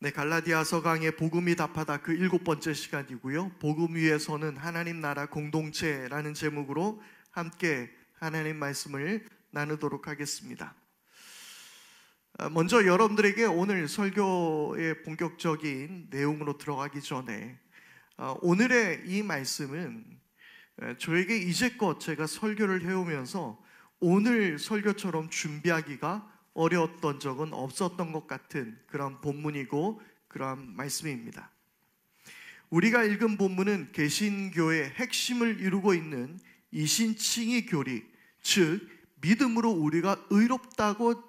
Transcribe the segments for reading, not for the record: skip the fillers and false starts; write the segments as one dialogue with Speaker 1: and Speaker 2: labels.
Speaker 1: 네, 갈라디아서 강의 복음이 답하다 그 7번째 시간이고요. 복음 위에서는 하나님 나라 공동체라는 제목으로 함께 하나님 말씀을 나누도록 하겠습니다. 먼저 여러분들에게 오늘 설교의 본격적인 내용으로 들어가기 전에 오늘의 이 말씀은 저에게 이제껏 제가 설교를 해오면서 오늘 설교처럼 준비하기가 어려웠던 적은 없었던 것 같은 그런 본문이고 그런 말씀입니다. 우리가 읽은 본문은 개신교의 핵심을 이루고 있는 이신칭의 교리, 즉 믿음으로 우리가 의롭다고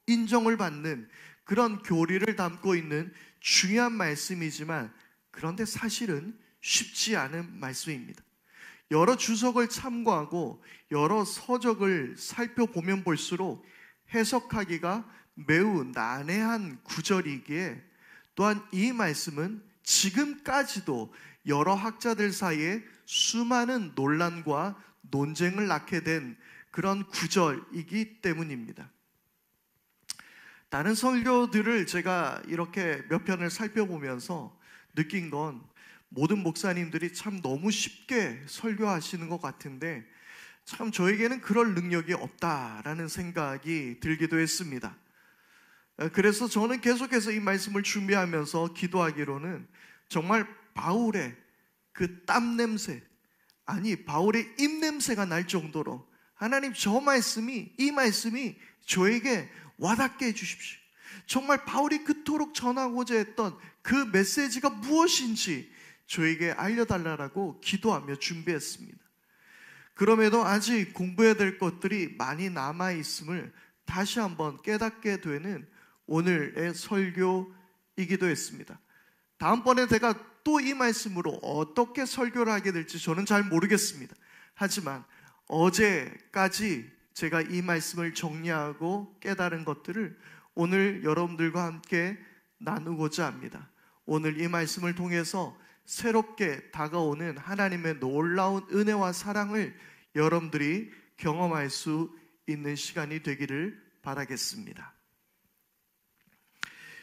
Speaker 1: 인정을 받는 그런 교리를 담고 있는 중요한 말씀이지만, 그런데 사실은 쉽지 않은 말씀입니다. 여러 주석을 참고하고 여러 서적을 살펴보면 볼수록 해석하기가 매우 난해한 구절이기에, 또한 이 말씀은 지금까지도 여러 학자들 사이에 수많은 논란과 논쟁을 낳게 된 그런 구절이기 때문입니다. 다른 설교들을 제가 이렇게 몇 편을 살펴보면서 느낀 건 모든 목사님들이 참 너무 쉽게 설교하시는 것 같은데 참 저에게는 그럴 능력이 없다라는 생각이 들기도 했습니다. 그래서 저는 계속해서 이 말씀을 준비하면서 기도하기로는 정말 바울의 그 땀 냄새, 아니 바울의 입냄새가 날 정도로 하나님 이 말씀이 저에게 와닿게 해주십시오. 정말 바울이 그토록 전하고자 했던 그 메시지가 무엇인지 저에게 알려달라고 기도하며 준비했습니다. 그럼에도 아직 공부해야 될 것들이 많이 남아있음을 다시 한번 깨닫게 되는 오늘의 설교이기도 했습니다. 다음번에 제가 또 이 말씀으로 어떻게 설교를 하게 될지 저는 잘 모르겠습니다. 하지만 어제까지 제가 이 말씀을 정리하고 깨달은 것들을 오늘 여러분들과 함께 나누고자 합니다. 오늘 이 말씀을 통해서 새롭게 다가오는 하나님의 놀라운 은혜와 사랑을 여러분들이 경험할 수 있는 시간이 되기를 바라겠습니다.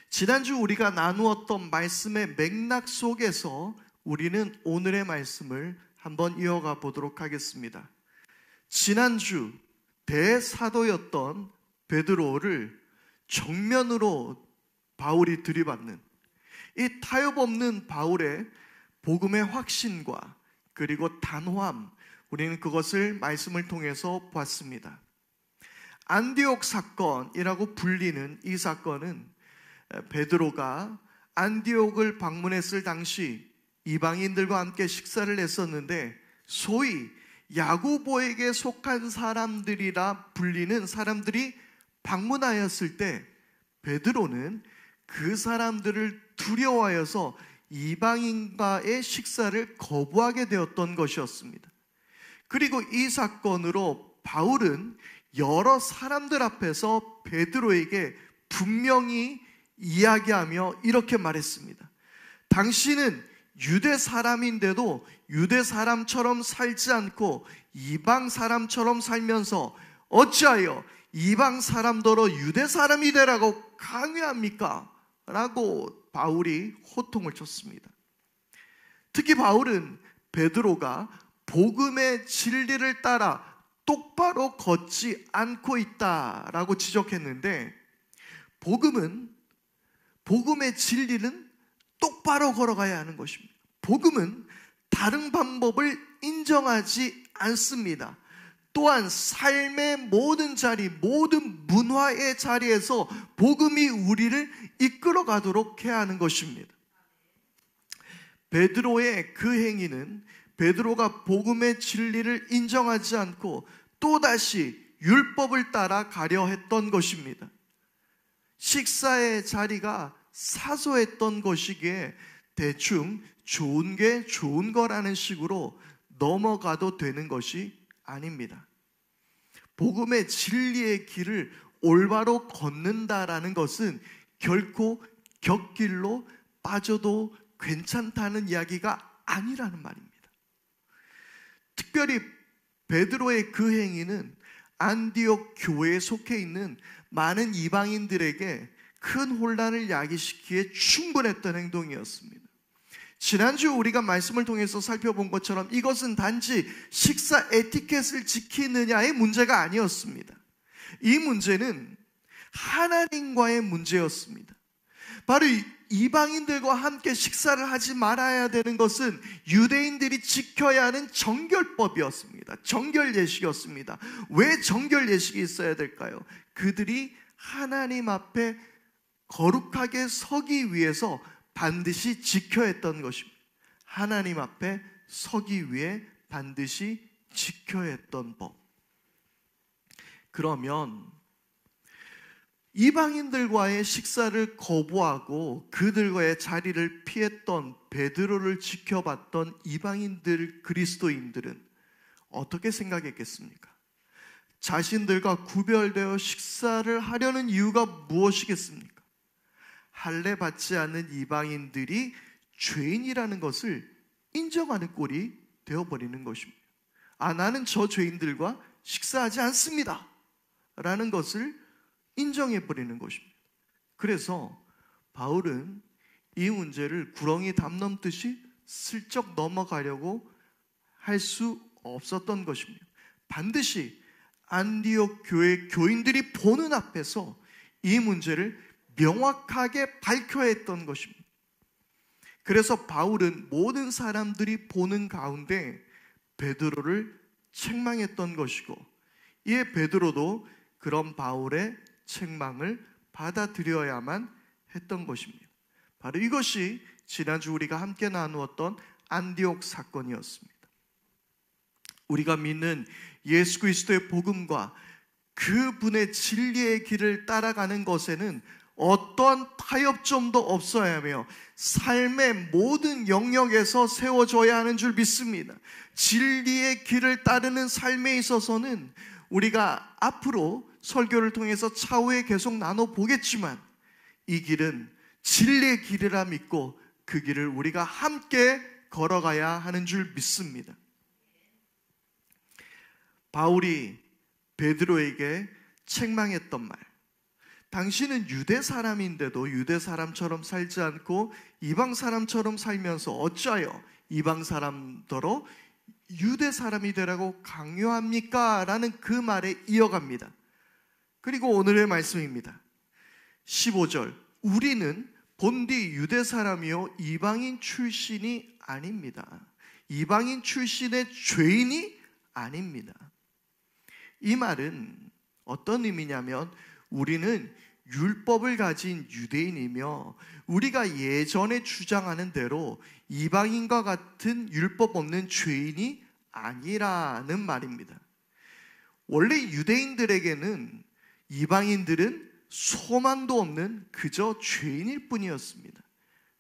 Speaker 1: 지난주 우리가 나누었던 말씀의 맥락 속에서 우리는 오늘의 말씀을 한번 이어가 보도록 하겠습니다. 지난주 대사도였던 베드로를 정면으로 바울이 들이받는 이 타협없는 바울의 복음의 확신과 그리고 단호함, 우리는 그것을 말씀을 통해서 봤습니다. 안디옥 사건이라고 불리는 이 사건은 베드로가 안디옥을 방문했을 당시 이방인들과 함께 식사를 했었는데, 소위 야고보에게 속한 사람들이라 불리는 사람들이 방문하였을 때 베드로는 그 사람들을 두려워하여서 이방인과의 식사를 거부하게 되었던 것이었습니다. 그리고 이 사건으로 바울은 여러 사람들 앞에서 베드로에게 분명히 이야기하며 이렇게 말했습니다. 당신은 유대 사람인데도 유대 사람처럼 살지 않고 이방 사람처럼 살면서 어찌하여 이방 사람더러 유대 사람이 되라고 강요합니까? 라고 바울이 호통을 쳤습니다. 특히 바울은 베드로가 복음의 진리를 따라 똑바로 걷지 않고 있다라고 지적했는데, 복음의 진리는 똑바로 걸어가야 하는 것입니다. 복음은 다른 방법을 인정하지 않습니다. 또한 삶의 모든 자리, 모든 문화의 자리에서 복음이 우리를 이끌어 가도록 해야 하는 것입니다. 베드로의 그 행위는 베드로가 복음의 진리를 인정하지 않고 또다시 율법을 따라 가려 했던 것입니다. 식사의 자리가 사소했던 것이기에 대충 좋은 게 좋은 거라는 식으로 넘어가도 되는 것이 아닙니다. 복음의 진리의 길을 올바로 걷는다라는 것은 결코 곁길로 빠져도 괜찮다는 이야기가 아니라는 말입니다. 특별히 베드로의 그 행위는 안디옥 교회에 속해 있는 많은 이방인들에게 큰 혼란을 야기시키기에 충분했던 행동이었습니다. 지난주 우리가 말씀을 통해서 살펴본 것처럼 이것은 단지 식사 에티켓을 지키느냐의 문제가 아니었습니다. 이 문제는 하나님과의 문제였습니다. 바로 이방인들과 함께 식사를 하지 말아야 되는 것은 유대인들이 지켜야 하는 정결법이었습니다. 정결 예식이었습니다. 왜 정결 예식이 있어야 될까요? 그들이 하나님 앞에 거룩하게 서기 위해서 반드시 지켜야 했던 것입니다. 하나님 앞에 서기 위해 반드시 지켜야 했던 법. 그러면 이방인들과의 식사를 거부하고 그들과의 자리를 피했던 베드로를 지켜봤던 이방인들 그리스도인들은 어떻게 생각했겠습니까? 자신들과 구별되어 식사를 하려는 이유가 무엇이겠습니까? 할례 받지 않는 이방인들이 죄인이라는 것을 인정하는 꼴이 되어버리는 것입니다. 나는 저 죄인들과 식사하지 않습니다 라는 것을 인정해버리는 것입니다. 그래서 바울은 이 문제를 구렁이 담 넘듯이 슬쩍 넘어가려고 할 수 없었던 것입니다. 반드시 안디옥 교회 교인들이 보는 앞에서 이 문제를 명확하게 밝혀야 했던 것입니다. 그래서 바울은 모든 사람들이 보는 가운데 베드로를 책망했던 것이고, 이에 베드로도 그런 바울의 책망을 받아들여야만 했던 것입니다. 바로 이것이 지난주 우리가 함께 나누었던 안디옥 사건이었습니다. 우리가 믿는 예수 그리스도의 복음과 그분의 진리의 길을 따라가는 것에는 어떠한 타협점도 없어야 하며 삶의 모든 영역에서 세워져야 하는 줄 믿습니다. 진리의 길을 따르는 삶에 있어서는 우리가 앞으로 설교를 통해서 차후에 계속 나눠보겠지만 이 길은 진리의 길이라 믿고 그 길을 우리가 함께 걸어가야 하는 줄 믿습니다. 바울이 베드로에게 책망했던 말, 당신은 유대 사람인데도 유대 사람처럼 살지 않고 이방 사람처럼 살면서 어찌하여 이방 사람더러 유대 사람이 되라고 강요합니까? 라는 그 말에 이어갑니다. 그리고 오늘의 말씀입니다. 15절, 우리는 본디 유대 사람이요 이방인 출신이 아닙니다. 이방인 출신의 죄인이 아닙니다. 이 말은 어떤 의미냐면 우리는 율법을 가진 유대인이며 우리가 예전에 주장하는 대로 이방인과 같은 율법 없는 죄인이 아니라는 말입니다. 원래 유대인들에게는 이방인들은 소망도 없는 그저 죄인일 뿐이었습니다.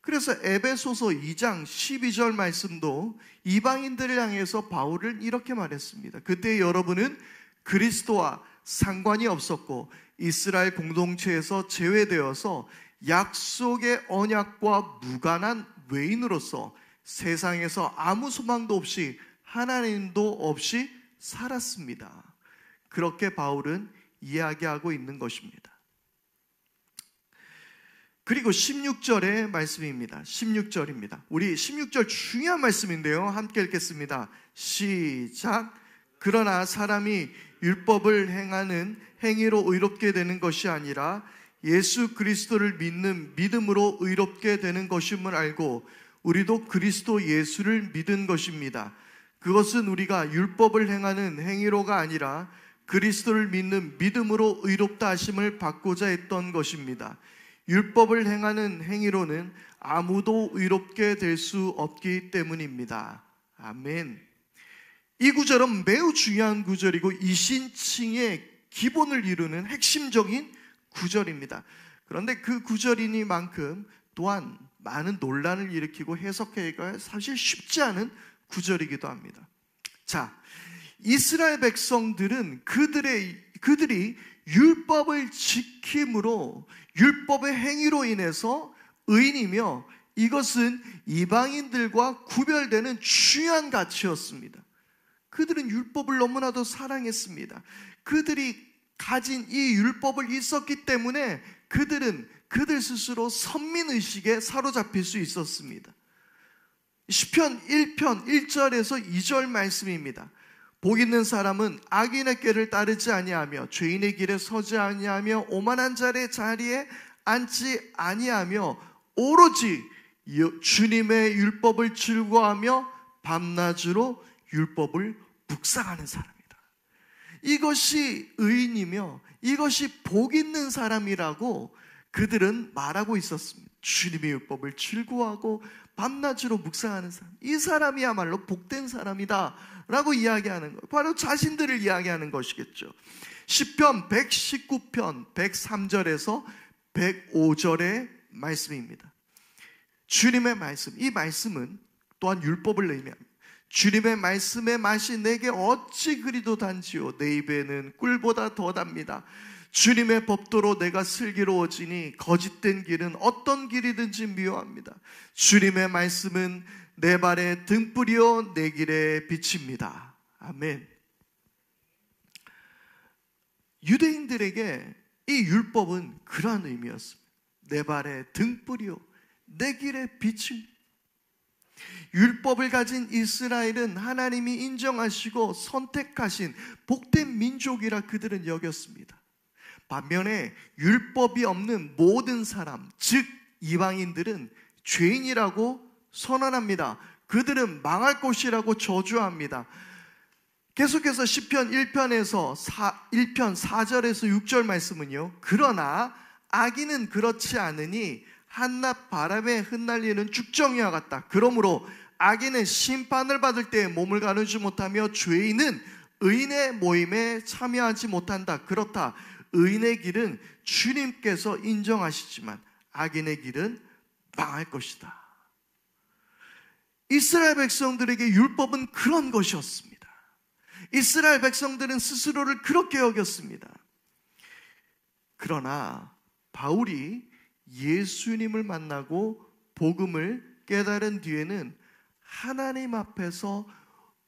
Speaker 1: 그래서 에베소서 2장 12절 말씀도 이방인들을 향해서 바울은 이렇게 말했습니다. 그때 여러분은 그리스도와 상관이 없었고 이스라엘 공동체에서 제외되어서 약속의 언약과 무관한 외인으로서 세상에서 아무 소망도 없이 하나님도 없이 살았습니다. 그렇게 바울은 이야기하고 있는 것입니다. 그리고 16절의 말씀입니다. 16절입니다. 우리 16절 중요한 말씀인데요. 함께 읽겠습니다. 시작. 그러나 사람이 율법을 행하는 행위로 의롭게 되는 것이 아니라 예수 그리스도를 믿는 믿음으로 의롭게 되는 것임을 알고 우리도 그리스도 예수를 믿은 것입니다. 그것은 우리가 율법을 행하는 행위로가 아니라 그리스도를 믿는 믿음으로 의롭다 하심을 받고자 했던 것입니다. 율법을 행하는 행위로는 아무도 의롭게 될 수 없기 때문입니다. 아멘. 이 구절은 매우 중요한 구절이고 이신칭의 기본을 이루는 핵심적인 구절입니다. 그런데 그 구절이니만큼 또한 많은 논란을 일으키고 해석하기가 사실 쉽지 않은 구절이기도 합니다. 자, 이스라엘 백성들은 그들이 율법을 지킴으로 율법의 행위로 인해서 의인이며 이것은 이방인들과 구별되는 중요한 가치였습니다. 그들은 율법을 너무나도 사랑했습니다. 그들이 가진 이 율법을 있었기 때문에 그들은 그들 스스로 선민의식에 사로잡힐 수 있었습니다. 시편 1편 1절에서 2절 말씀입니다. 복 있는 사람은 악인의 꾀를 따르지 아니하며 죄인의 길에 서지 아니하며 오만한 자리에 앉지 아니하며 오로지 주님의 율법을 즐거워하며 밤낮으로 율법을 묵상하는 사람이다. 이것이 의인이며 이것이 복 있는 사람이라고 그들은 말하고 있었습니다. 주님의 율법을 즐거워하고 밤낮으로 묵상하는 사람, 이 사람이야말로 복된 사람이다 라고 이야기하는 것, 바로 자신들을 이야기하는 것이겠죠. 시편 119편 103절에서 105절의 말씀입니다. 주님의 말씀, 이 말씀은 또한 율법을 의미합니다. 주님의 말씀의 맛이 내게 어찌 그리도 단지요 내 입에는 꿀보다 더 답니다. 주님의 법도로 내가 슬기로워지니 거짓된 길은 어떤 길이든지 미워합니다. 주님의 말씀은 내 발의 등불이요 내 길의 빛입니다. 아멘. 유대인들에게 이 율법은 그러한 의미였습니다. 내 발의 등불이요 내 길의 빛입니다. 율법을 가진 이스라엘은 하나님이 인정하시고 선택하신 복된 민족이라 그들은 여겼습니다. 반면에 율법이 없는 모든 사람, 즉 이방인들은 죄인이라고 선언합니다. 그들은 망할 것이라고 저주합니다. 계속해서 시편 1편에서 1편 4절에서 6절 말씀은요, 그러나 악인은 그렇지 않으니 한낮 바람에 흩날리는 죽정이와 같다. 그러므로 악인은 심판을 받을 때에 몸을 가누지 못하며 죄인은 의인의 모임에 참여하지 못한다. 그렇다. 의인의 길은 주님께서 인정하시지만 악인의 길은 망할 것이다. 이스라엘 백성들에게 율법은 그런 것이었습니다. 이스라엘 백성들은 스스로를 그렇게 여겼습니다. 그러나 바울이 예수님을 만나고 복음을 깨달은 뒤에는 하나님 앞에서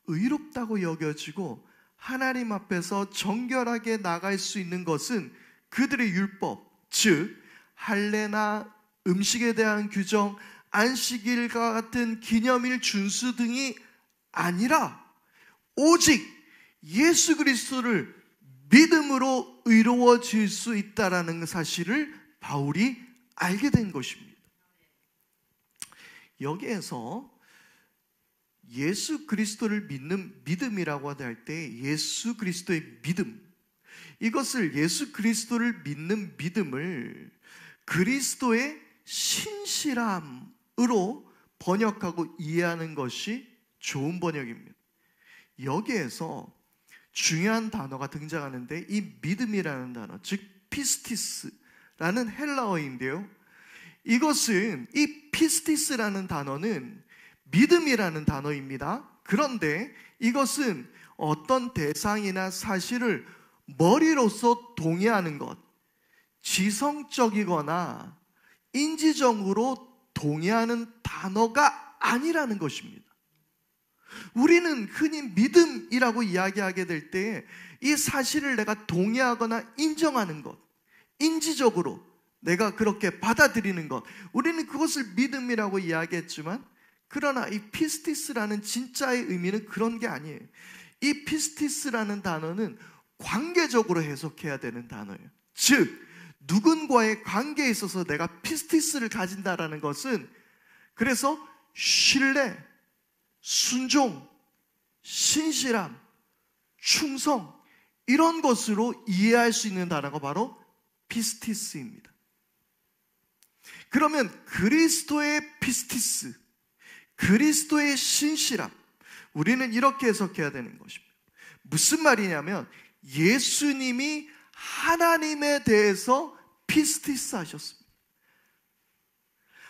Speaker 1: 의롭다고 여겨지고 하나님 앞에서 정결하게 나갈 수 있는 것은 그들의 율법, 즉 할례나 음식에 대한 규정, 안식일과 같은 기념일 준수 등이 아니라 오직 예수 그리스도를 믿음으로 의로워질 수 있다라는 사실을 바울이 알게 된 것입니다. 여기에서 예수 그리스도를 믿는 믿음이라고 할 때 예수 그리스도의 믿음, 이것을 예수 그리스도를 믿는 믿음을 그리스도의 신실함으로 번역하고 이해하는 것이 좋은 번역입니다. 여기에서 중요한 단어가 등장하는데 이 믿음이라는 단어, 즉 피스티스라는 헬라어인데요, 이것은 이 피스티스라는 단어는 믿음이라는 단어입니다. 그런데 이것은 어떤 대상이나 사실을 머리로서 동의하는 것, 지성적이거나 인지적으로 동의하는 단어가 아니라는 것입니다. 우리는 흔히 믿음이라고 이야기하게 될 때 이 사실을 내가 동의하거나 인정하는 것, 인지적으로 내가 그렇게 받아들이는 것, 우리는 그것을 믿음이라고 이야기했지만, 그러나 이 피스티스라는 진짜의 의미는 그런 게 아니에요. 이 피스티스라는 단어는 관계적으로 해석해야 되는 단어예요. 즉 누군가의 관계에 있어서 내가 피스티스를 가진다라는 것은, 그래서 신뢰, 순종, 신실함, 충성, 이런 것으로 이해할 수 있는 단어가 바로 피스티스입니다. 그러면 그리스도의 피스티스, 그리스도의 신실함, 우리는 이렇게 해석해야 되는 것입니다. 무슨 말이냐면 예수님이 하나님에 대해서 피스티스 하셨습니다.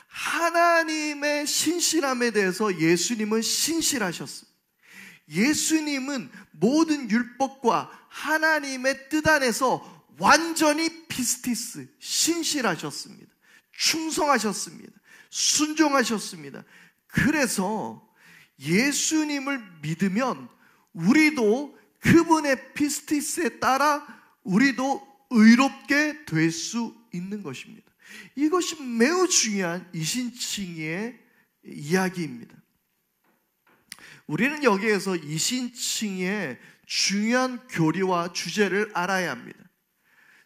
Speaker 1: 하나님의 신실함에 대해서 예수님은 신실하셨습니다. 예수님은 모든 율법과 하나님의 뜻 안에서 완전히 피스티스, 신실하셨습니다. 충성하셨습니다. 순종하셨습니다. 그래서 예수님을 믿으면 우리도 그분의 피스티스에 따라 우리도 의롭게 될 수 있는 것입니다. 이것이 매우 중요한 이신칭의의 이야기입니다. 우리는 여기에서 이신칭의의 중요한 교리와 주제를 알아야 합니다.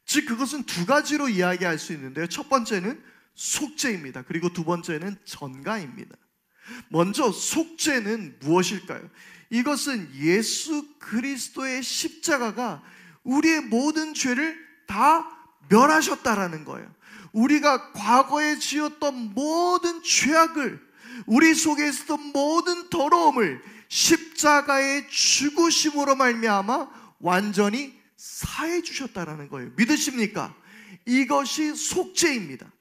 Speaker 1: 즉 그것은 두 가지로 이야기할 수 있는데요. 첫 번째는 속죄입니다. 그리고 두 번째는 전가입니다. 먼저 속죄는 무엇일까요? 이것은 예수 그리스도의 십자가가 우리의 모든 죄를 다 멸하셨다라는 거예요. 우리가 과거에 지었던 모든 죄악을, 우리 속에 있었던 모든 더러움을 십자가의 죽으심으로 말미암아 완전히 사해 주셨다라는 거예요. 믿으십니까? 이것이 속죄입니다.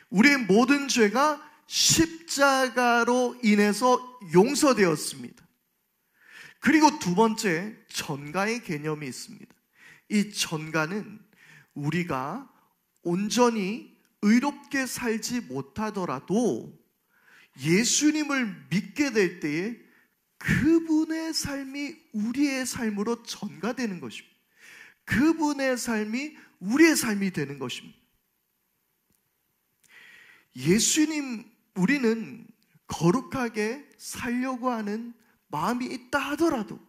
Speaker 1: 우리의 모든 죄가 십자가로 인해서 용서되었습니다. 그리고 두 번째, 전가의 개념이 있습니다. 이 전가는 우리가 온전히 의롭게 살지 못하더라도 예수님을 믿게 될 때에 그분의 삶이 우리의 삶으로 전가되는 것입니다. 그분의 삶이 우리의 삶이 되는 것입니다. 우리는 거룩하게 살려고 하는 마음이 있다 하더라도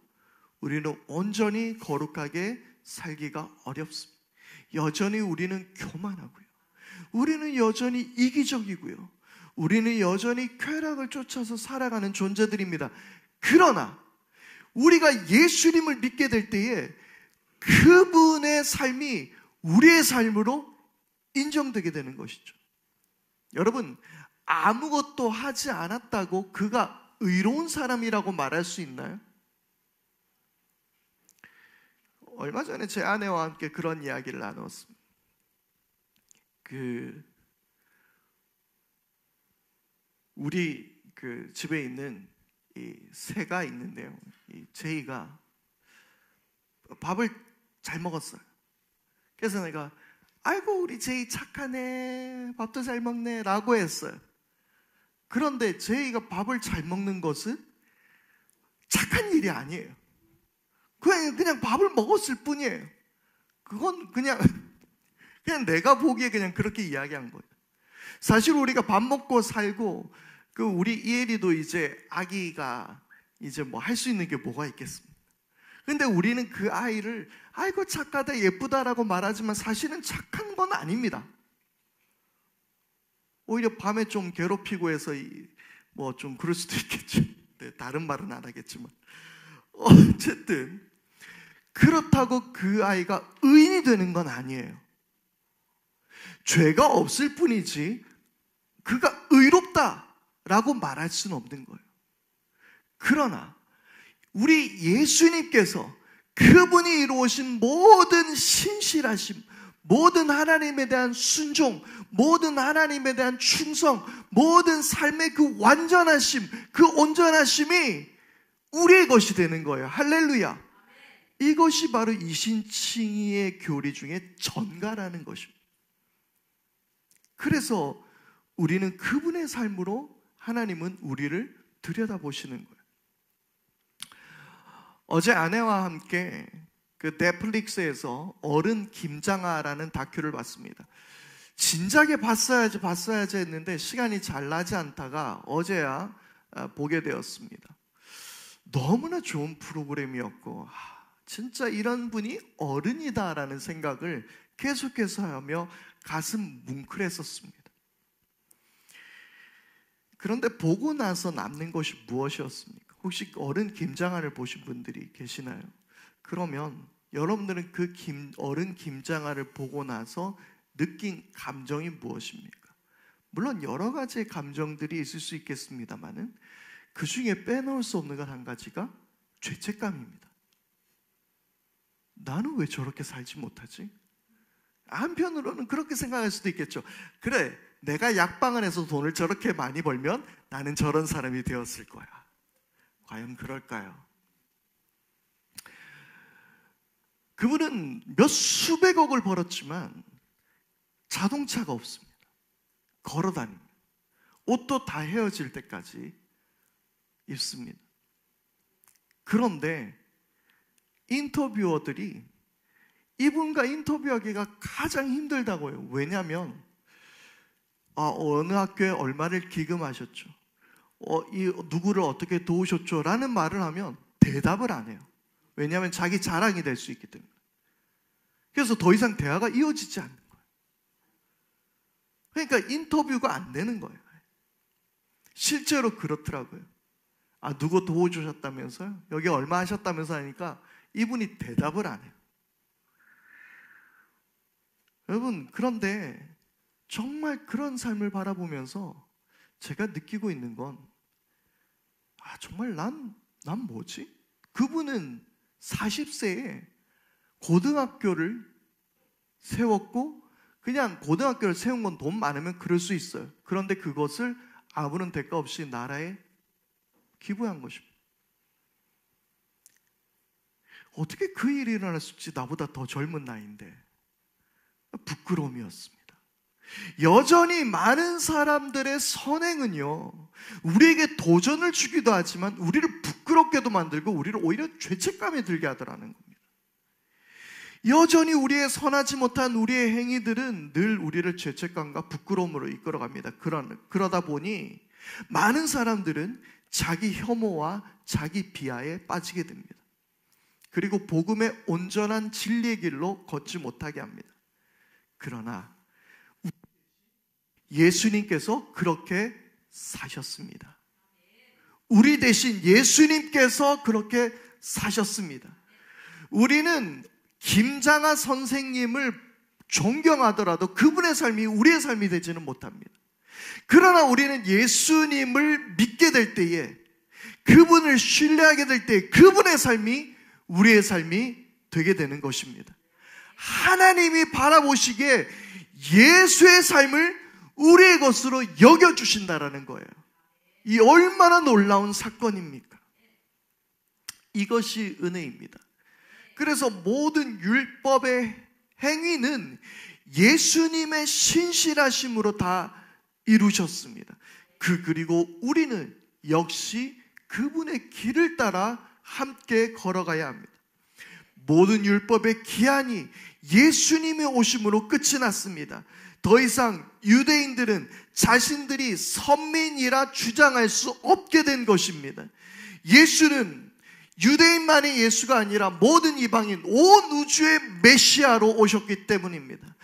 Speaker 1: 우리는 온전히 거룩하게 살기가 어렵습니다. 여전히 우리는 교만하고요. 우리는 여전히 이기적이고요. 우리는 여전히 쾌락을 쫓아서 살아가는 존재들입니다. 그러나 우리가 예수님을 믿게 될 때에 그분의 삶이 우리의 삶으로 인정되게 되는 것이죠. 여러분, 아무것도 하지 않았다고 그가 의로운 사람이라고 말할 수 있나요? 얼마 전에 제 아내와 함께 그런 이야기를 나눴습니다. 우리 집에 있는 이 새가 있는데요. 이 제이가 밥을 잘 먹었어요. 그래서 내가 아이고 우리 제이 착하네, 밥도 잘 먹네 라고 했어요. 그런데 제이가 밥을 잘 먹는 것은 착한 일이 아니에요. 그냥 밥을 먹었을 뿐이에요. 그건 그냥 내가 보기에 그냥 그렇게 이야기한 거예요. 사실 우리가 밥 먹고 살고 우리 이혜리도 이제 아기가 이제 뭐 할 수 있는 게 뭐가 있겠습니까? 근데 우리는 그 아이를 아이고 착하다 예쁘다라고 말하지만 사실은 착한 건 아닙니다. 오히려 밤에 좀 괴롭히고 해서 뭐 좀 그럴 수도 있겠죠. 네, 다른 말은 안 하겠지만 어쨌든 그렇다고 그 아이가 의인이 되는 건 아니에요. 죄가 없을 뿐이지 그가 의롭다라고 말할 수는 없는 거예요. 그러나 우리 예수님께서 그분이 이루어진 모든 신실하심, 모든 하나님에 대한 순종, 모든 하나님에 대한 충성, 모든 삶의 그 완전하심, 그 온전하심이 우리의 것이 되는 거예요. 할렐루야. 이것이 바로 이신칭의의 교리 중에 전가라는 것입니다. 그래서 우리는 그분의 삶으로 하나님은 우리를 들여다보시는 거예요. 어제 아내와 함께 그 넷플릭스에서 어른 김장하라는 다큐를 봤습니다. 진작에 봤어야지 했는데 시간이 잘 나지 않다가 어제야 보게 되었습니다. 너무나 좋은 프로그램이었고 진짜 이런 분이 어른이다라는 생각을 계속해서 하며 가슴 뭉클했었습니다. 그런데 보고 나서 남는 것이 무엇이었습니까? 혹시 어른 김장하를 보신 분들이 계시나요? 그러면 여러분들은 그 어른 김장하를 보고 나서 느낀 감정이 무엇입니까? 물론 여러 가지의 감정들이 있을 수 있겠습니다만은 그 중에 빼놓을 수 없는 것 한 가지가 죄책감입니다. 나는 왜 저렇게 살지 못하지? 한편으로는 그렇게 생각할 수도 있겠죠. 그래, 내가 약방을 해서 돈을 저렇게 많이 벌면 나는 저런 사람이 되었을 거야. 과연 그럴까요? 그분은 몇 수백억을 벌었지만 자동차가 없습니다. 걸어 다닙니다. 옷도 다 헤어질 때까지 입습니다. 그런데 인터뷰어들이 이분과 인터뷰하기가 가장 힘들다고요. 왜냐하면 어느 학교에 얼마를 기금하셨죠? 누구를 어떻게 도우셨죠? 라는 말을 하면 대답을 안 해요. 왜냐하면 자기 자랑이 될 수 있기 때문에. 그래서 더 이상 대화가 이어지지 않는 거예요. 그러니까 인터뷰가 안 되는 거예요. 실제로 그렇더라고요. 누구 도와주셨다면서요? 여기 얼마 하셨다면서 하니까 이분이 대답을 안 해요. 여러분, 그런데 정말 그런 삶을 바라보면서 제가 느끼고 있는 건 정말 난 뭐지? 그분은 40세에 고등학교를 세웠고, 그냥 고등학교를 세운 건 돈 많으면 그럴 수 있어요. 그런데 그것을 아무런 대가 없이 나라에 기부한 것입니다. 어떻게 그 일이 일어날 수 있지? 나보다 더 젊은 나이인데. 부끄러움이었습니다. 여전히 많은 사람들의 선행은요, 우리에게 도전을 주기도 하지만 우리를 부끄럽게도 만들고 우리를 오히려 죄책감에 들게 하더라는 겁니다. 여전히 우리의 선하지 못한 우리의 행위들은 늘 우리를 죄책감과 부끄러움으로 이끌어갑니다. 그러다 보니 많은 사람들은 자기 혐오와 자기 비하에 빠지게 됩니다. 그리고 복음의 온전한 진리의 길로 걷지 못하게 합니다. 그러나 예수님께서 그렇게 사셨습니다. 우리 대신 예수님께서 그렇게 사셨습니다. 우리는 김장하 선생님을 존경하더라도 그분의 삶이 우리의 삶이 되지는 못합니다. 그러나 우리는 예수님을 믿게 될 때에, 그분을 신뢰하게 될 때에 그분의 삶이 우리의 삶이 되게 되는 것입니다. 하나님이 바라보시기에 예수의 삶을 우리의 것으로 여겨주신다라는 거예요. 이 얼마나 놀라운 사건입니까? 이것이 은혜입니다. 그래서 모든 율법의 행위는 예수님의 신실하심으로 다 이루셨습니다. 그리고 우리는 역시 그분의 길을 따라 함께 걸어가야 합니다. 모든 율법의 기한이 예수님의 오심으로 끝이 났습니다. 더 이상 유대인들은 자신들이 선민이라 주장할 수 없게 된 것입니다. 예수는 유대인만의 예수가 아니라 모든 이방인, 온 우주의 메시아로 오셨기 때문입니다.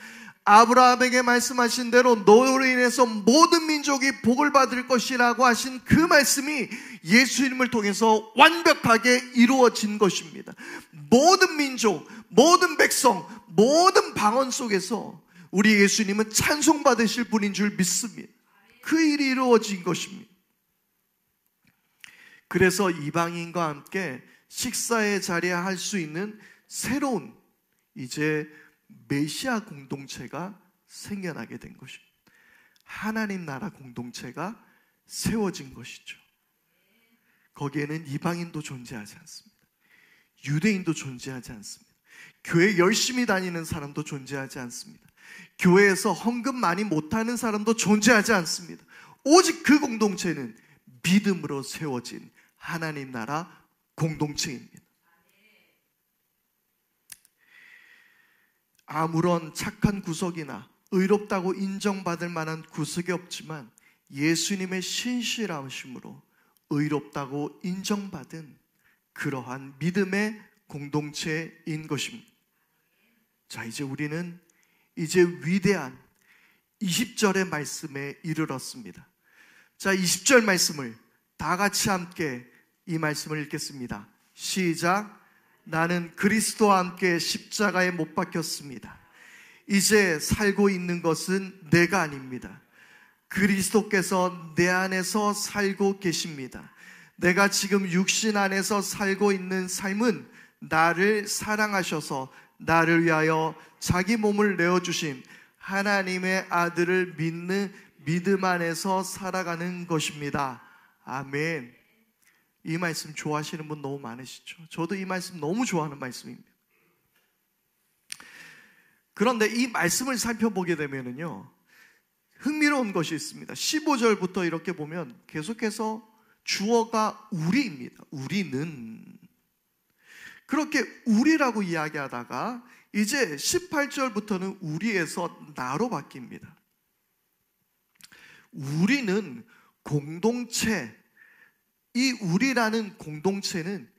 Speaker 1: 아브라함에게 말씀하신 대로 너로 인해서 모든 민족이 복을 받을 것이라고 하신 그 말씀이 예수님을 통해서 완벽하게 이루어진 것입니다. 모든 민족, 모든 백성, 모든 방언 속에서 우리 예수님은 찬송받으실 분인 줄 믿습니다. 그 일이 이루어진 것입니다. 그래서 이방인과 함께 식사의 자리에 할 수 있는 새로운 이제 메시아 공동체가 생겨나게 된 것입니다. 하나님 나라 공동체가 세워진 것이죠. 거기에는 이방인도 존재하지 않습니다. 유대인도 존재하지 않습니다. 교회 열심히 다니는 사람도 존재하지 않습니다. 교회에서 헌금 많이 못하는 사람도 존재하지 않습니다. 오직 그 공동체는 믿음으로 세워진 하나님 나라 공동체입니다. 아무런 착한 구석이나 의롭다고 인정받을 만한 구석이 없지만 예수님의 신실하심으로 의롭다고 인정받은 그러한 믿음의 공동체인 것입니다. 자, 이제 우리는 위대한 20절의 말씀에 이르렀습니다. 자, 20절 말씀을 다 같이 함께 이 말씀을 읽겠습니다. 시작. 나는 그리스도와 함께 십자가에 못 박혔습니다. 이제 살고 있는 것은 내가 아닙니다. 그리스도께서 내 안에서 살고 계십니다. 내가 지금 육신 안에서 살고 있는 삶은 나를 사랑하셔서 나를 위하여 자기 몸을 내어주신 하나님의 아들을 믿는 믿음 안에서 살아가는 것입니다. 아멘. 이 말씀 좋아하시는 분 너무 많으시죠? 저도 이 말씀 너무 좋아하는 말씀입니다. 그런데 이 말씀을 살펴보게 되면요, 흥미로운 것이 있습니다. 15절부터 이렇게 보면 계속해서 주어가 우리입니다. 우리는. 그렇게 우리라고 이야기하다가 이제 18절부터는 우리에서 나로 바뀝니다. 우리는 공동체, 이 우리라는 공동체는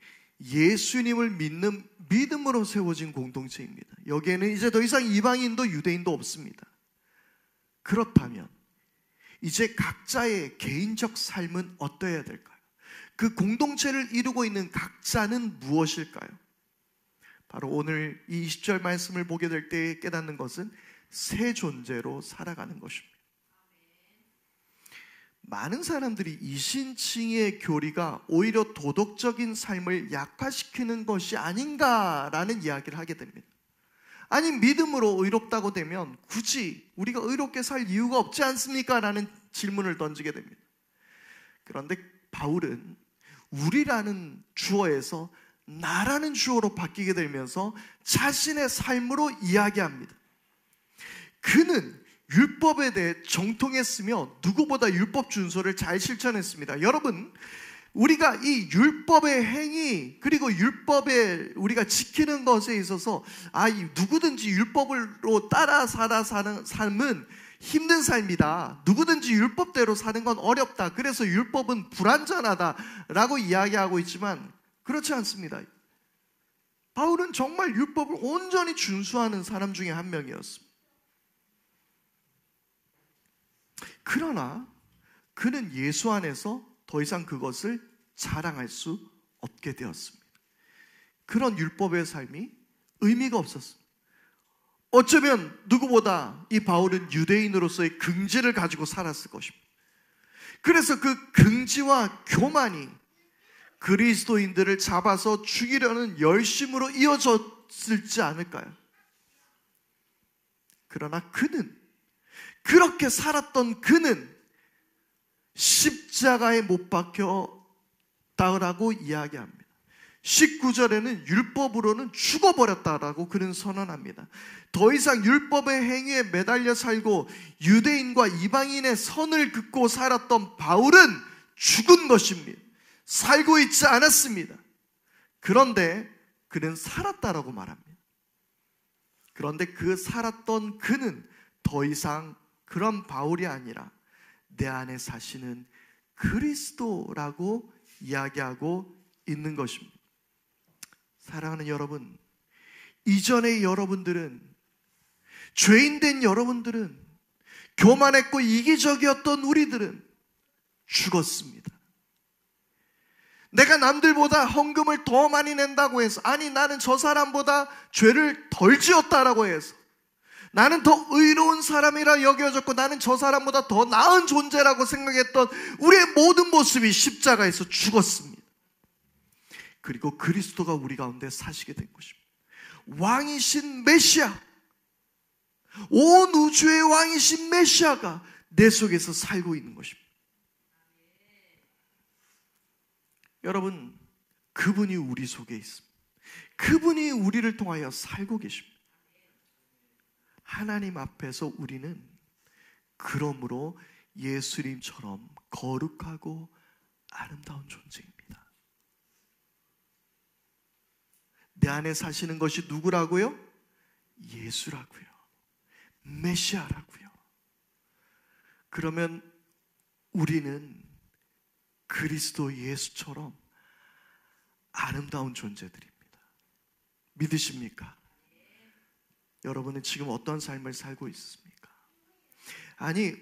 Speaker 1: 예수님을 믿는 믿음으로 세워진 공동체입니다. 여기에는 이제 더 이상 이방인도 유대인도 없습니다. 그렇다면 이제 각자의 개인적 삶은 어떠해야 될까요? 그 공동체를 이루고 있는 각자는 무엇일까요? 바로 오늘 이 20절 말씀을 보게 될 때 깨닫는 것은 새 존재로 살아가는 것입니다. 많은 사람들이 이신칭의 교리가 오히려 도덕적인 삶을 약화시키는 것이 아닌가라는 이야기를 하게 됩니다. 아니, 믿음으로 의롭다고 되면 굳이 우리가 의롭게 살 이유가 없지 않습니까? 라는 질문을 던지게 됩니다. 그런데 바울은 우리라는 주어에서 나라는 주어로 바뀌게 되면서 자신의 삶으로 이야기합니다. 그는 율법에 대해 정통했으며 누구보다 율법 준守를 잘 실천했습니다. 여러분, 우리가 이 율법의 행위 그리고 율법에 우리가 지키는 것에 있어서 누구든지 율법으로 따라 사는 삶은 힘든 삶이다. 누구든지 율법대로 사는 건 어렵다. 그래서 율법은 불완전하다라고 이야기하고 있지만 그렇지 않습니다. 바울은 정말 율법을 온전히 준수하는 사람 중에 한 명이었습니다. 그러나 그는 예수 안에서 더 이상 그것을 자랑할 수 없게 되었습니다. 그런 율법의 삶이 의미가 없었습니다. 어쩌면 누구보다 이 바울은 유대인으로서의 긍지를 가지고 살았을 것입니다. 그래서 그 긍지와 교만이 그리스도인들을 잡아서 죽이려는 열심으로 이어졌을지 않을까요? 그러나 그렇게 살았던 그는 십자가에 못 박혔다라고 이야기합니다. 19절에는 율법으로는 죽어버렸다라고 그는 선언합니다. 더 이상 율법의 행위에 매달려 살고 유대인과 이방인의 선을 긋고 살았던 바울은 죽은 것입니다. 살고 있지 않았습니다. 그런데 그는 살았다라고 말합니다. 그런데 그 살았던 그는 더 이상 그런 바울이 아니라 내 안에 사시는 그리스도라고 이야기하고 있는 것입니다. 사랑하는 여러분, 이전의 여러분들은, 죄인된 여러분들은, 교만했고 이기적이었던 우리들은 죽었습니다. 내가 남들보다 헌금을 더 많이 낸다고 해서, 나는 저 사람보다 죄를 덜 지었다라고 해서, 나는 더 의로운 사람이라 여겨졌고 나는 저 사람보다 더 나은 존재라고 생각했던 우리의 모든 모습이 십자가에서 죽었습니다. 그리고 그리스도가 우리 가운데 사시게 된 것입니다. 왕이신 메시아, 온 우주의 왕이신 메시아가 내 속에서 살고 있는 것입니다. 여러분, 그분이 우리 속에 있습니다. 그분이 우리를 통하여 살고 계십니다. 하나님 앞에서 우리는 그러므로 예수님처럼 거룩하고 아름다운 존재입니다. 내 안에 사시는 것이 누구라고요? 예수라고요. 메시아라고요. 그러면 우리는 그리스도 예수처럼 아름다운 존재들입니다. 믿으십니까? 여러분은 지금 어떤 삶을 살고 있습니까?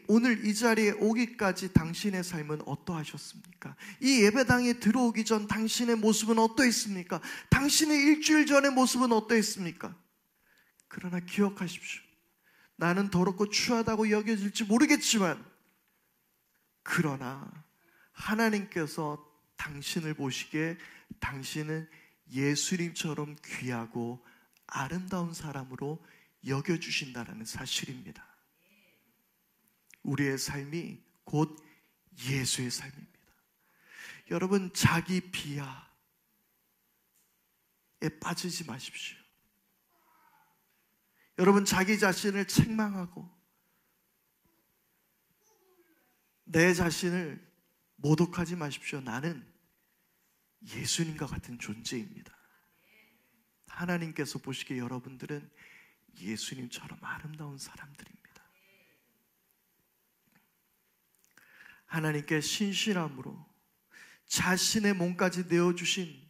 Speaker 1: 오늘 이 자리에 오기까지 당신의 삶은 어떠하셨습니까? 이 예배당에 들어오기 전 당신의 모습은 어떠했습니까? 당신의 일주일 전의 모습은 어떠했습니까? 그러나 기억하십시오. 나는 더럽고 추하다고 여겨질지 모르겠지만, 그러나 하나님께서 당신을 보시기에 당신은 예수님처럼 귀하고 아름다운 사람으로 여겨주신다는 사실입니다. 우리의 삶이 곧 예수의 삶입니다. 여러분, 자기 비하에 빠지지 마십시오. 여러분, 자기 자신을 책망하고 내 자신을 모독하지 마십시오. 나는 예수님과 같은 존재입니다. 하나님께서 보시기에 여러분들은 예수님처럼 아름다운 사람들입니다. 하나님께 신실함으로 자신의 몸까지 내어주신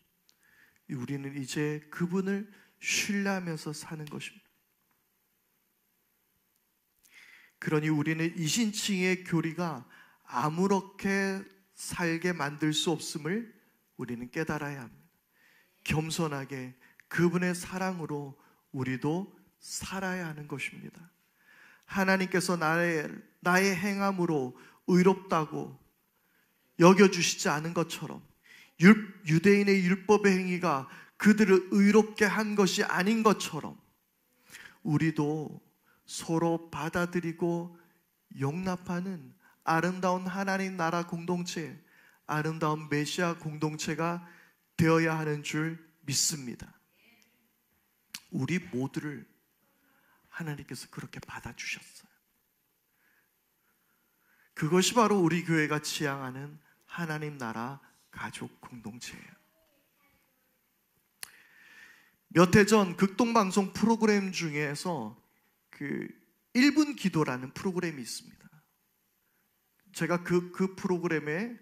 Speaker 1: 우리는 이제 그분을 신뢰하면서 사는 것입니다. 그러니 우리는 이신칭의 교리가 아무렇게 살게 만들 수 없음을 우리는 깨달아야 합니다. 겸손하게 그분의 사랑으로 우리도 살아야 하는 것입니다. 하나님께서 나의 행함으로 의롭다고 여겨주시지 않은 것처럼 유대인의 율법의 행위가 그들을 의롭게 한 것이 아닌 것처럼 우리도 서로 받아들이고 용납하는 아름다운 하나님 나라 공동체, 아름다운 메시아 공동체가 되어야 하는 줄 믿습니다. 우리 모두를 하나님께서 그렇게 받아주셨어요. 그것이 바로 우리 교회가 지향하는 하나님 나라 가족 공동체예요. 몇 해 전 극동방송 프로그램 중에서 그 1분 기도라는 프로그램이 있습니다. 제가 그 프로그램에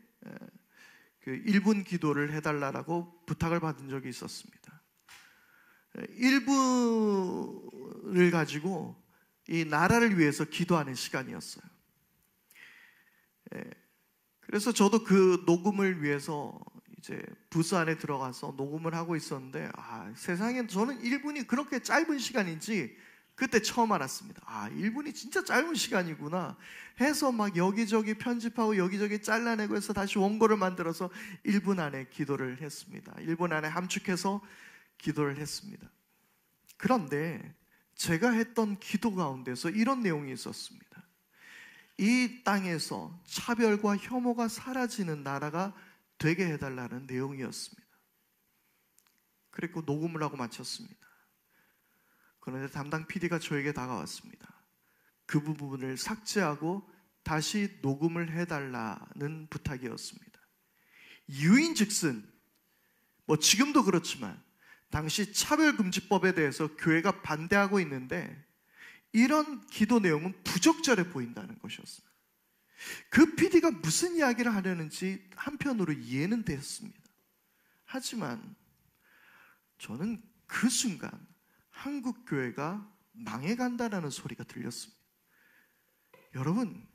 Speaker 1: 그 1분 기도를 해달라고 부탁을 받은 적이 있었습니다. 1분을 가지고 이 나라를 위해서 기도하는 시간이었어요. 그래서 저도 그 녹음을 위해서 이제 부스 안에 들어가서 녹음을 하고 있었는데 세상에 저는 1분이 그렇게 짧은 시간인지 그때 처음 알았습니다. 1분이 진짜 짧은 시간이구나 해서 막 여기저기 편집하고 여기저기 잘라내고 해서 다시 원고를 만들어서 1분 안에 기도를 했습니다. 1분 안에 함축해서 기도를 했습니다. 그런데 제가 했던 기도 가운데서 이런 내용이 있었습니다. 이 땅에서 차별과 혐오가 사라지는 나라가 되게 해달라는 내용이었습니다. 그리고 녹음을 하고 마쳤습니다. 그런데 담당 PD가 저에게 다가왔습니다. 그 부분을 삭제하고 다시 녹음을 해달라는 부탁이었습니다. 이유인즉슨 지금도 그렇지만 당시 차별금지법에 대해서 교회가 반대하고 있는데 이런 기도 내용은 부적절해 보인다는 것이었습니다. 그 PD가 무슨 이야기를 하려는지 한편으로 이해는 됐습니다. 하지만 저는 그 순간 한국 교회가 망해간다는 소리가 들렸습니다. 여러분,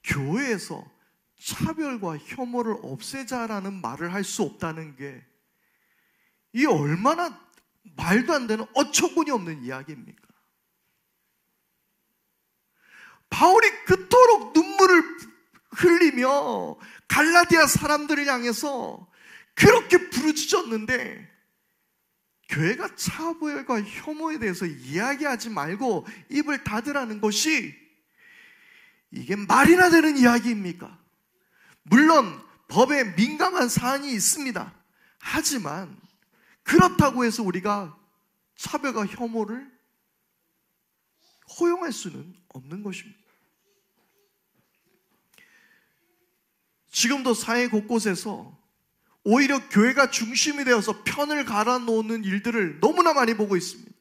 Speaker 1: 교회에서 차별과 혐오를 없애자라는 말을 할 수 없다는 게 이 얼마나 말도 안 되는 어처구니 없는 이야기입니까? 바울이 그토록 눈물을 흘리며 갈라디아 사람들을 향해서 그렇게 부르짖었는데 교회가 차별과 혐오에 대해서 이야기하지 말고 입을 닫으라는 것이 이게 말이나 되는 이야기입니까? 물론 법에 민감한 사안이 있습니다. 하지만 그렇다고 해서 우리가 차별과 혐오를 허용할 수는 없는 것입니다. 지금도 사회 곳곳에서 오히려 교회가 중심이 되어서 편을 갈아놓는 일들을 너무나 많이 보고 있습니다.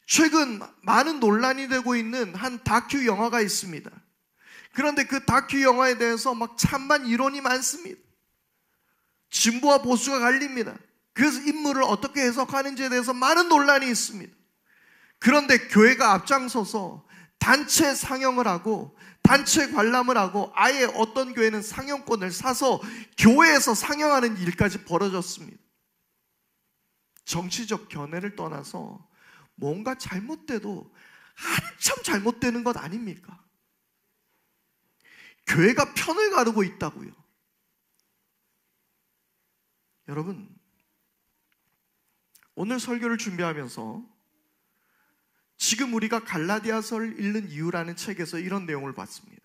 Speaker 1: 최근 많은 논란이 되고 있는 한 다큐 영화가 있습니다. 그런데 그 다큐 영화에 대해서 막 찬반 이론이 많습니다. 진보와 보수가 갈립니다. 그래서 인물을 어떻게 해석하는지에 대해서 많은 논란이 있습니다. 그런데 교회가 앞장서서 단체 상영을 하고 단체 관람을 하고 아예 어떤 교회는 상영권을 사서 교회에서 상영하는 일까지 벌어졌습니다. 정치적 견해를 떠나서 뭔가 잘못돼도 한참 잘못되는 것 아닙니까? 교회가 편을 가르고 있다고요. 여러분, 오늘 설교를 준비하면서 지금 우리가 갈라디아서를 읽는 이유라는 책에서 이런 내용을 봤습니다.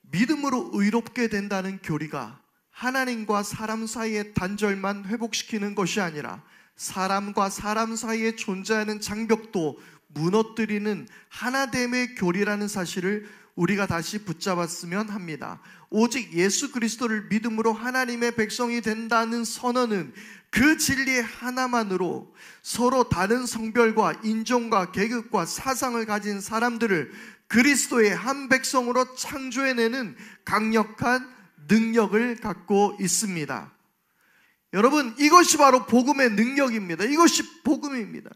Speaker 1: 믿음으로 의롭게 된다는 교리가 하나님과 사람 사이의 단절만 회복시키는 것이 아니라 사람과 사람 사이에 존재하는 장벽도 무너뜨리는 하나됨의 교리라는 사실을 우리가 다시 붙잡았으면 합니다. 오직 예수 그리스도를 믿음으로 하나님의 백성이 된다는 선언은 그 진리 하나만으로 서로 다른 성별과 인종과 계급과 사상을 가진 사람들을 그리스도의 한 백성으로 창조해내는 강력한 능력을 갖고 있습니다. 여러분, 이것이 바로 복음의 능력입니다. 이것이 복음입니다.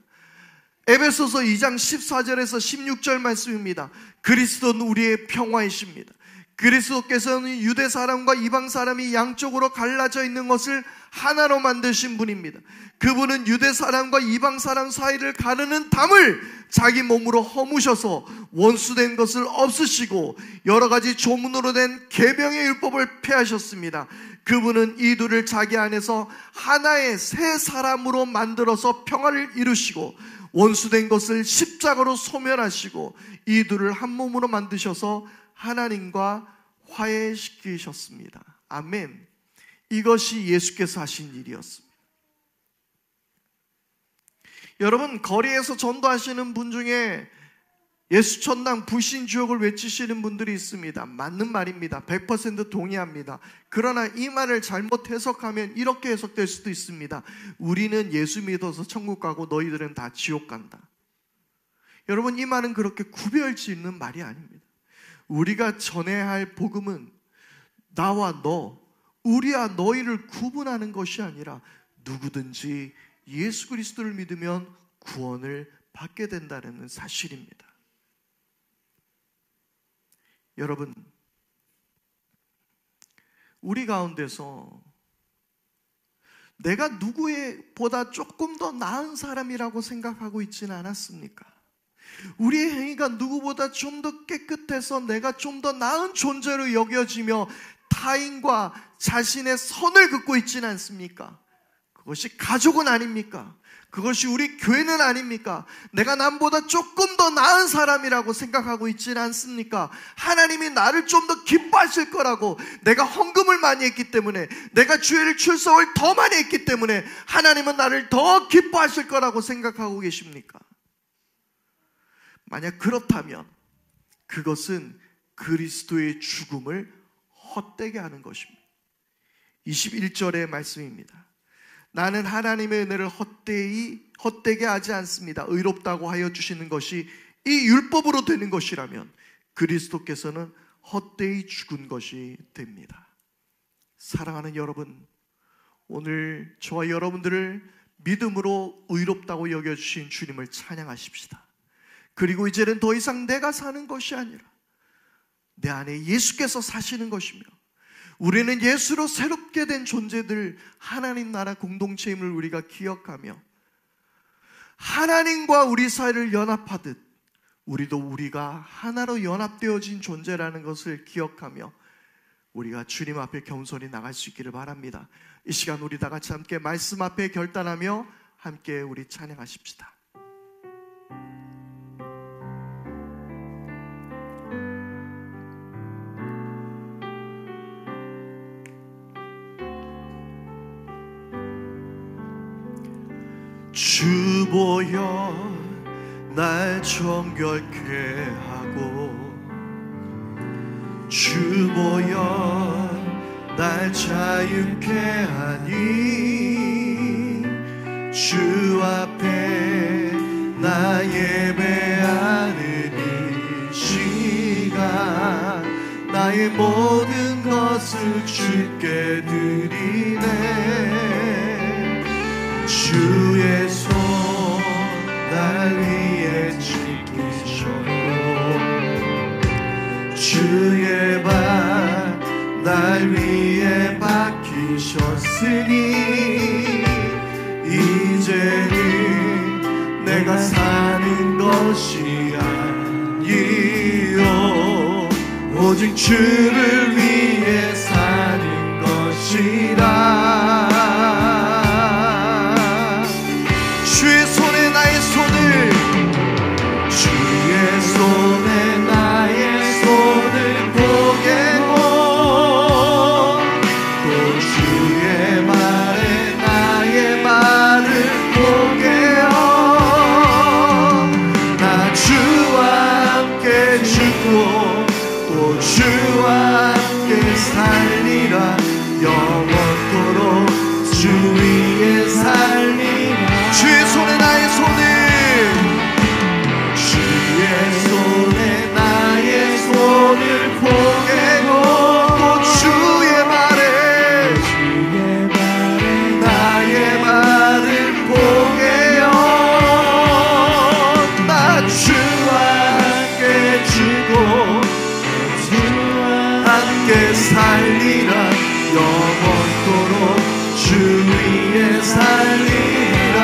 Speaker 1: 에베소서 2장 14절에서 16절 말씀입니다. 그리스도는 우리의 평화이십니다. 그리스도께서는 유대 사람과 이방 사람이 양쪽으로 갈라져 있는 것을 하나로 만드신 분입니다. 그분은 유대 사람과 이방 사람 사이를 가르는 담을 자기 몸으로 허무셔서 원수된 것을 없으시고 여러 가지 조문으로 된 계명의 율법을 폐하셨습니다. 그분은 이 둘을 자기 안에서 하나의 새 사람으로 만들어서 평화를 이루시고 원수된 것을 십자가로 소멸하시고 이 둘을 한 몸으로 만드셔서 하나님과 화해시키셨습니다. 아멘. 이것이 예수께서 하신 일이었습니다. 여러분, 거리에서 전도하시는 분 중에 예수 천당 불신주역을 외치시는 분들이 있습니다. 맞는 말입니다. 100% 동의합니다. 그러나 이 말을 잘못 해석하면 이렇게 해석될 수도 있습니다. 우리는 예수 믿어서 천국 가고 너희들은 다 지옥 간다. 여러분, 이 말은 그렇게 구별짓는 말이 아닙니다. 우리가 전해야 할 복음은 나와 너, 우리와 너희를 구분하는 것이 아니라 누구든지 예수 그리스도를 믿으면 구원을 받게 된다는 사실입니다. 여러분, 우리 가운데서 내가 누구보다 조금 더 나은 사람이라고 생각하고 있지는 않았습니까? 우리의 행위가 누구보다 좀 더 깨끗해서 내가 좀 더 나은 존재로 여겨지며 타인과 자신의 선을 긋고 있지는 않습니까? 그것이 가족은 아닙니까? 그것이 우리 교회는 아닙니까? 내가 남보다 조금 더 나은 사람이라고 생각하고 있지는 않습니까? 하나님이 나를 좀 더 기뻐하실 거라고, 내가 헌금을 많이 했기 때문에, 내가 주일 출석을 더 많이 했기 때문에 하나님은 나를 더 기뻐하실 거라고 생각하고 계십니까? 만약 그렇다면 그것은 그리스도의 죽음을 헛되게 하는 것입니다. 21절의 말씀입니다. 나는 하나님의 은혜를 헛되게 하지 않습니다. 의롭다고 하여 주시는 것이 이 율법으로 되는 것이라면 그리스도께서는 헛되이 죽은 것이 됩니다. 사랑하는 여러분, 오늘 저와 여러분들을 믿음으로 의롭다고 여겨주신 주님을 찬양하십시다. 그리고 이제는 더 이상 내가 사는 것이 아니라 내 안에 예수께서 사시는 것이며, 우리는 예수로 새롭게 된 존재들, 하나님 나라 공동체임을 우리가 기억하며 하나님과 우리 사이를 연합하듯 우리도 우리가 하나로 연합되어진 존재라는 것을 기억하며 우리가 주님 앞에 겸손히 나갈 수 있기를 바랍니다. 이 시간 우리 다 같이 함께 말씀 앞에 결단하며 함께 우리 찬양하십시다. 주 보여 날 정결케 하고, 주 보여 날 자유케 하니, 주 앞에 나 예배하는 이 시간 나의 모든 것을 주께 드리네. 주의 손 날 위에 지키셨고, 주의 발 날 위에 박히셨으니 이제는 내가 사는 것이 아니요 오직 주를 위해 사는 것이라. 주의 손에 나의 손을, 주의 손에 나의 손을 보게고, 또 주의 말에 나의 말을 보게요. 나 죽고 또 주와 함께 살리라. 영원토록 주 위에 살리라. 주의 손에 나의 손을, 주의 손에 나의 손을 포개고 또 주의 말에 나의 말을 포개요. 나 주와 함께 죽고 함께 살리라. 영원토록 주 위에 살리라.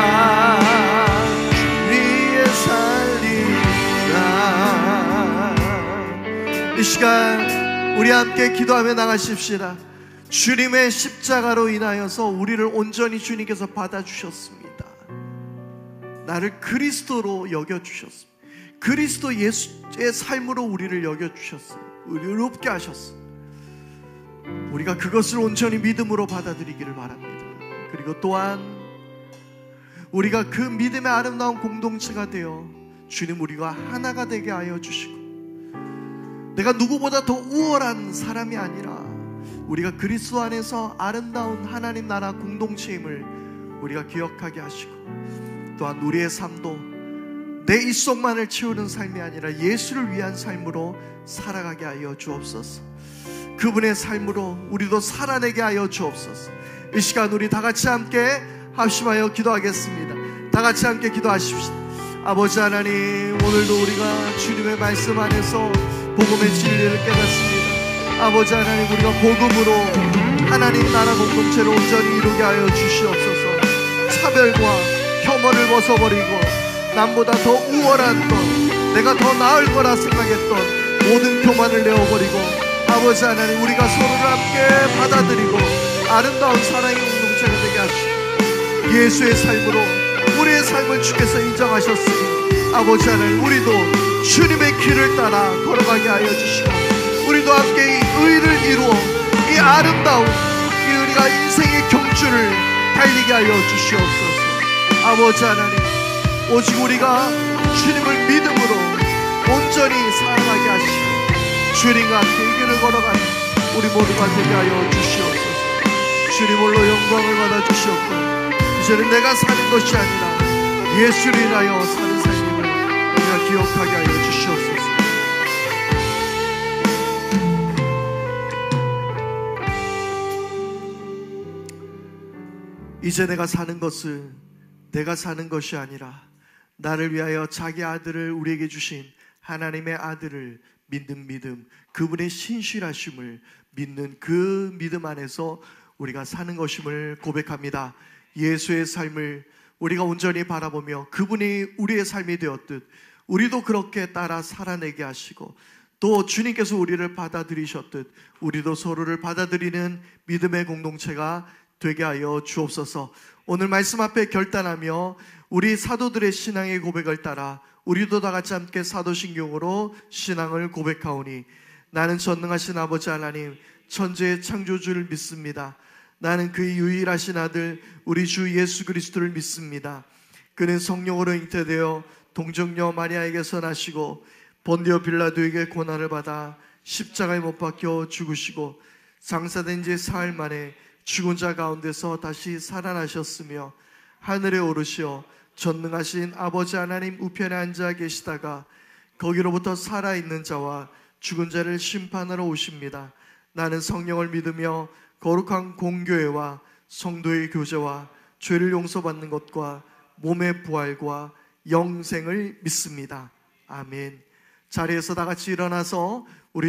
Speaker 1: 주 위에 살리라. 이 시간 우리 함께 기도하며 나가십시다. 주님의 십자가로 인하여서 우리를 온전히 주님께서 받아주셨습니다. 나를 그리스도로 여겨주셨습니다. 그리스도 예수의 삶으로 우리를 여겨주셨습니다. 우리를 의롭게 하셨습니다. 우리가 그것을 온전히 믿음으로 받아들이기를 바랍니다. 그리고 또한 우리가 그 믿음의 아름다운 공동체가 되어 주님 우리가 하나가 되게 하여 주시고, 내가 누구보다 더 우월한 사람이 아니라 우리가 그리스도 안에서 아름다운 하나님 나라 공동체임을 우리가 기억하게 하시고, 또한 우리의 삶도 내 입속만을 채우는 삶이 아니라 예수를 위한 삶으로 살아가게 하여 주옵소서. 그분의 삶으로 우리도 살아내게 하여 주옵소서. 이 시간 우리 다 같이 함께 합심하여 기도하겠습니다. 다 같이 함께 기도하십시다. 아버지 하나님, 오늘도 우리가 주님의 말씀 안에서 복음의 진리를 깨닫습니다. 아버지 하나님, 우리가 복음으로 하나님 나라 공동체를 온전히 이루게 하여 주시옵소서. 차별과 혐오를 벗어버리고 남보다 더 우월한 것, 내가 더 나을 거라 생각했던 모든 교만을 내어버리고, 아버지 하나님, 우리가 서로를 함께 받아들이고 아름다운 사랑의 공동체가 되게 하시고, 예수의 삶으로 우리의 삶을 주께서 인정하셨으니 아버지 하나님, 우리도 주님의 길을 따라 걸어가게 하여 주시고, 우리도 함께 이 의를 이루어 이 아름다운 이 우리가 인생의 경주를 달리게 하여 주시옵소서. 아버지 하나님, 오직 우리가 주님을 믿음으로 온전히 사랑하게 하시고 주님과 함께 이 길을 걸어가는 우리 모두가 되게 하여 주시옵소서. 주님 홀로 영광을 받아 주시옵고, 이제는 내가 사는 것이 아니라 예수를 인하여 사는 삶임을 우리가 기억하게 하여 주시옵소서. 이제 내가 사는 것은 내가 사는 것이 아니라 나를 위하여 자기 아들을 우리에게 주신 하나님의 아들을 믿는 믿음, 그분의 신실하심을 믿는 그 믿음 안에서 우리가 사는 것임을 고백합니다. 예수의 삶을 우리가 온전히 바라보며 그분이 우리의 삶이 되었듯 우리도 그렇게 따라 살아내게 하시고, 또 주님께서 우리를 받아들이셨듯 우리도 서로를 받아들이는 믿음의 공동체가 되게 하여 주옵소서. 오늘 말씀 앞에 결단하며 우리 사도들의 신앙의 고백을 따라 우리도 다 같이 함께 사도신경으로 신앙을 고백하오니, 나는 전능하신 아버지 하나님 천지의 창조주를 믿습니다. 나는 그의 유일하신 아들 우리 주 예수 그리스도를 믿습니다. 그는 성령으로 잉태되어 동정녀 마리아에게서 나시고 본디오 빌라도에게 고난을 받아 십자가에 못 박혀 죽으시고 장사된 지 사흘 만에 죽은 자 가운데서 다시 살아나셨으며 하늘에 오르시어 전능하신 아버지 하나님 우편에 앉아 계시다가 거기로부터 살아있는 자와 죽은 자를 심판하러 오십니다. 나는 성령을 믿으며 거룩한 공교회와 성도의 교제와 죄를 용서받는 것과 몸의 부활과 영생을 믿습니다. 아멘. 자리에서 다 같이 일어나서 우리